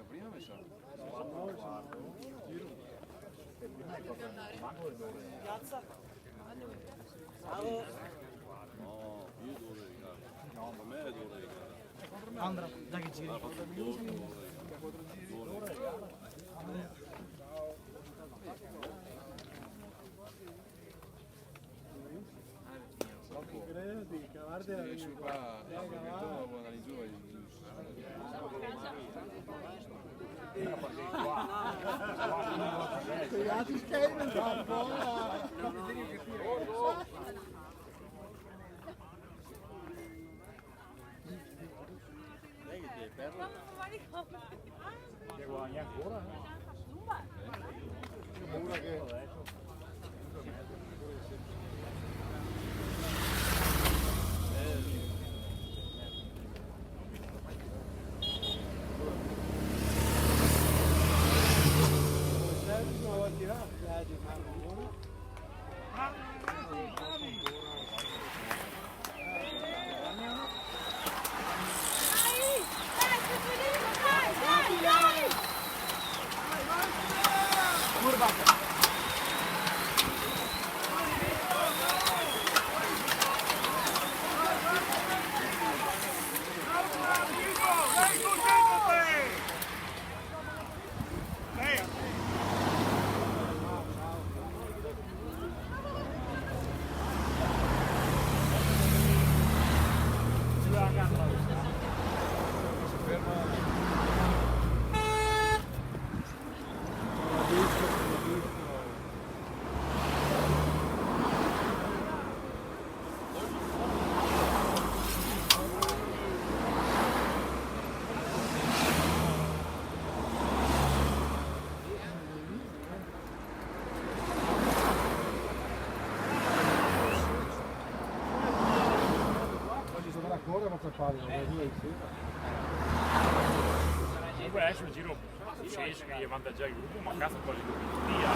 Prima mi sa. Piazza? No, io dovrei rigare. No, per me dovrei rigare. Andra, dai che giri. Credi, cavarti la Riesci qua, perché tu analizzo gli altri schemi non fanno buona. lei che ti perla? Che guadagna ancora? Che paura che... Comunque adesso il giro sceso che gli avvantaggia il gruppo, ma cazzo quasi via.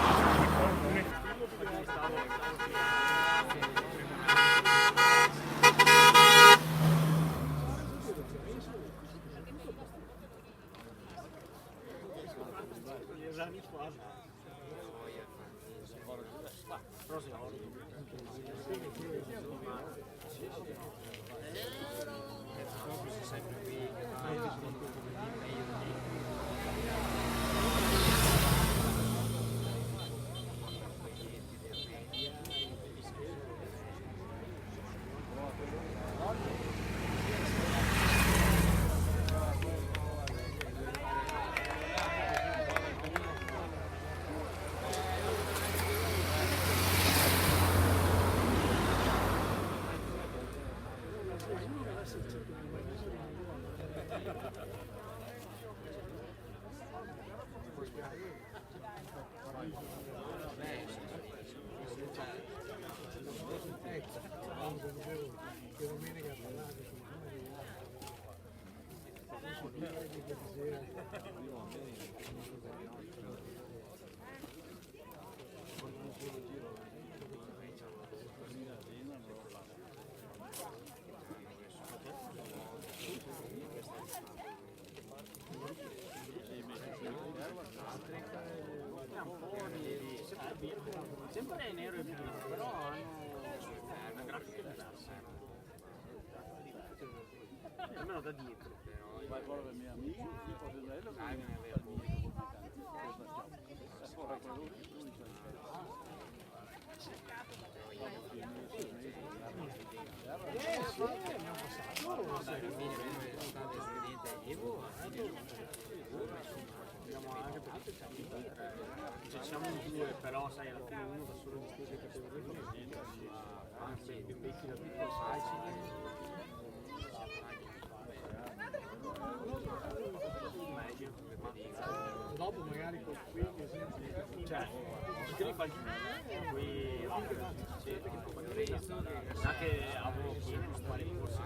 Sempre nero e blu, però hanno una grafica diversa. Almeno da dietro. Vai fuori del mio amico, io posso dirlo che non è vero. Siamo in due, però sai, alla fine uno da solo di spese categorie anzi più vecchi da piccolo sai ma carico qui che cioè, che li fa il qui anche avevo chiesto quali corsi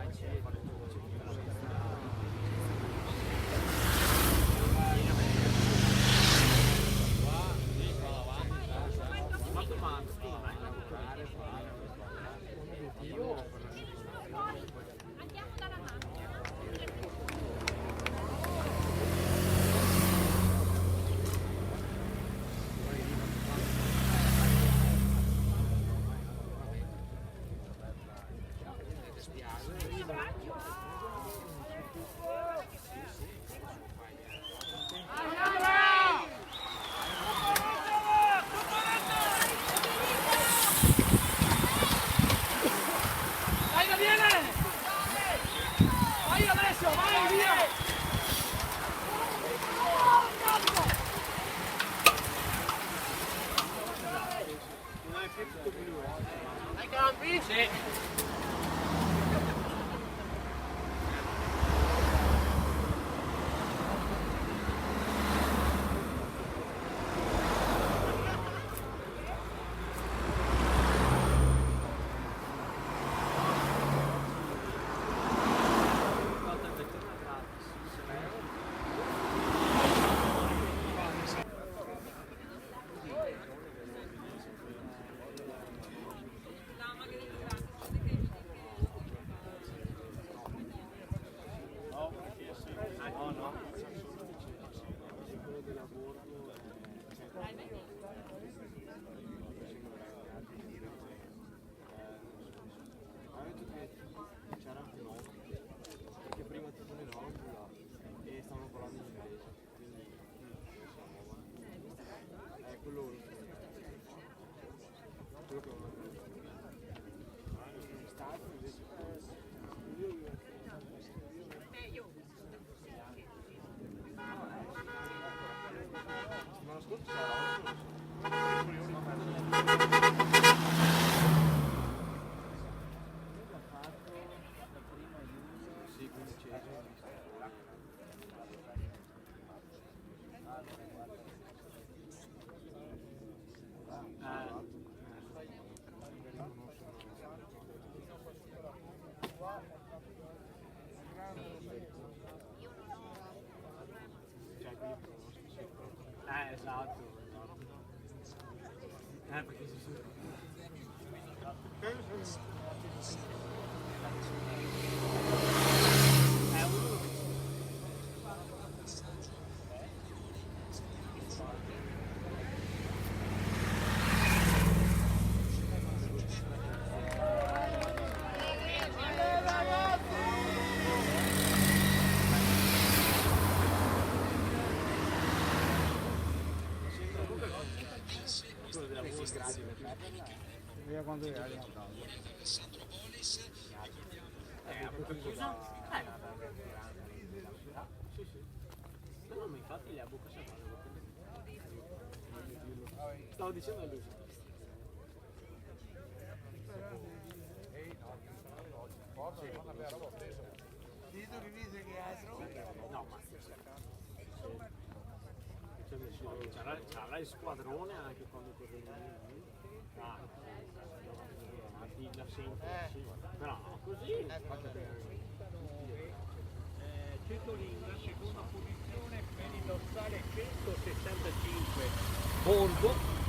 esatto. Perché si via quando è no, ma infatti le ha bocca stavo dicendo a lui. No, ma c'era il squadrone anche quando correva lì. La sento, sì. Però così Titoli in seconda posizione per il dorsale 165 Borgo.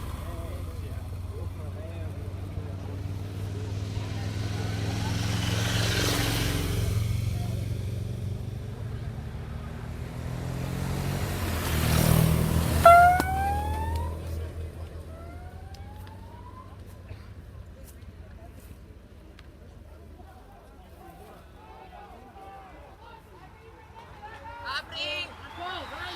Apri! Vai!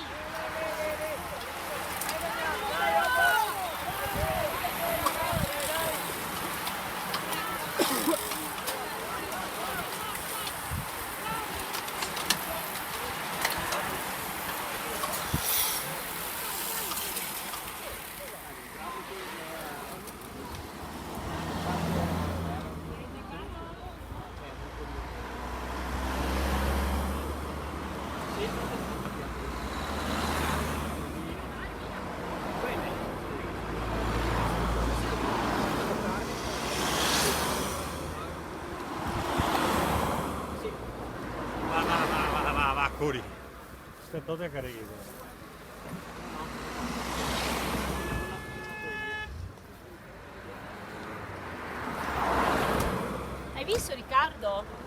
che todo è carino. Hai visto Riccardo?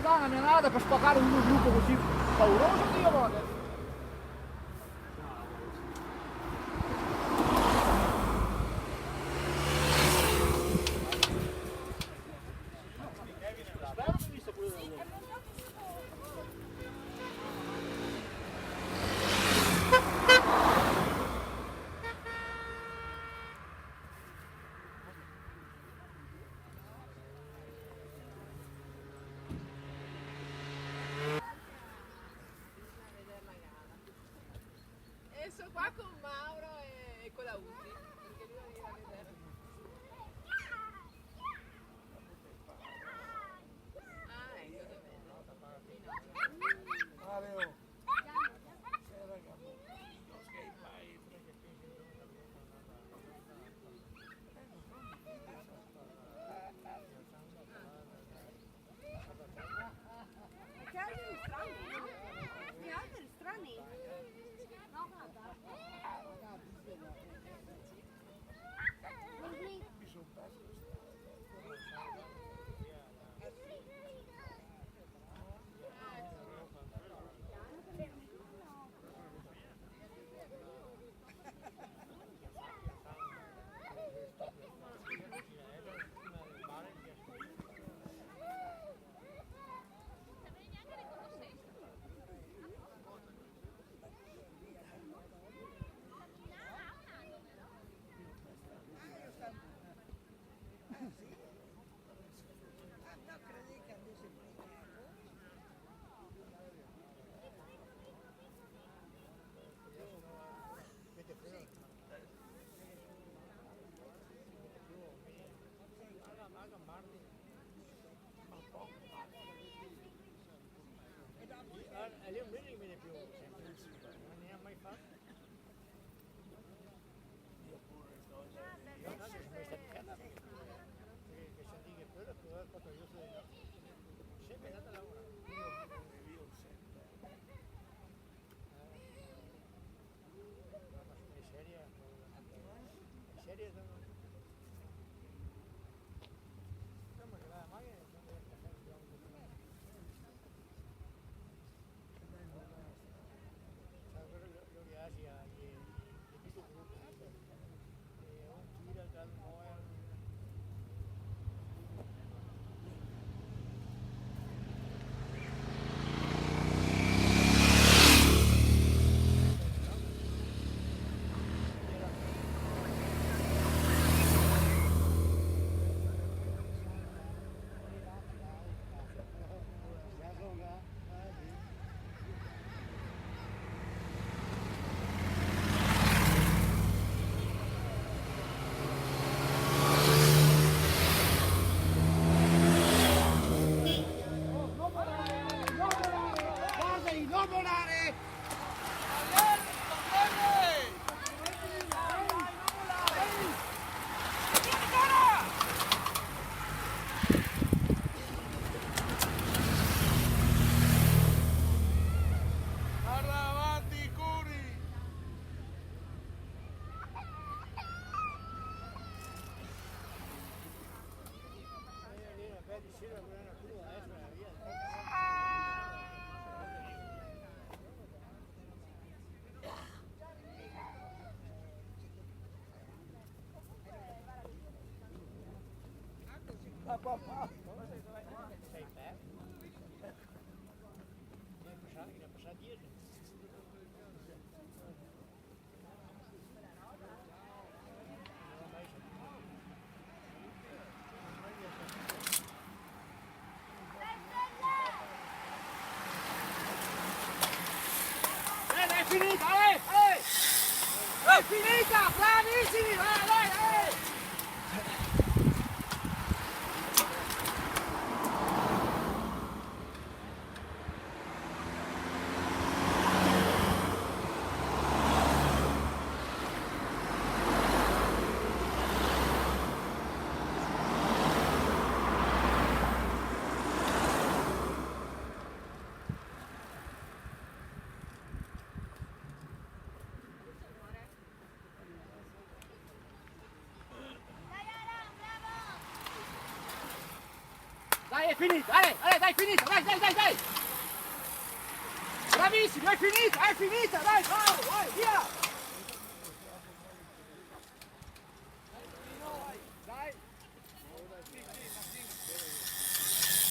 Non è nada per spaccare un gruppo così pauroso che io voglio. Sono qua con Mauro e con la Uzi, perché lui veniva a vedere. Ah, ecco, che bello. Che alberi strani? Che alberi strani? No, guarda. lì un mese viene più sempre, non ne ha mai fatto. Io no, sono mai stato in casa perché sentì che quello è fatto io sono sempre andato a lavorare. Serie sono... Insomma che la maglia non deve passare il giorno di domani. Quello lo riesce a gli piccoli gruppi e un tira dal Moer. Non volare! Guarda avanti, Curi! Sei perso? Ne ha passati 10. È finita, È finita, bravissimi, vai! Dai, è finita, dai, finita, dai! Bravissimo, è finita, dai, vai, via!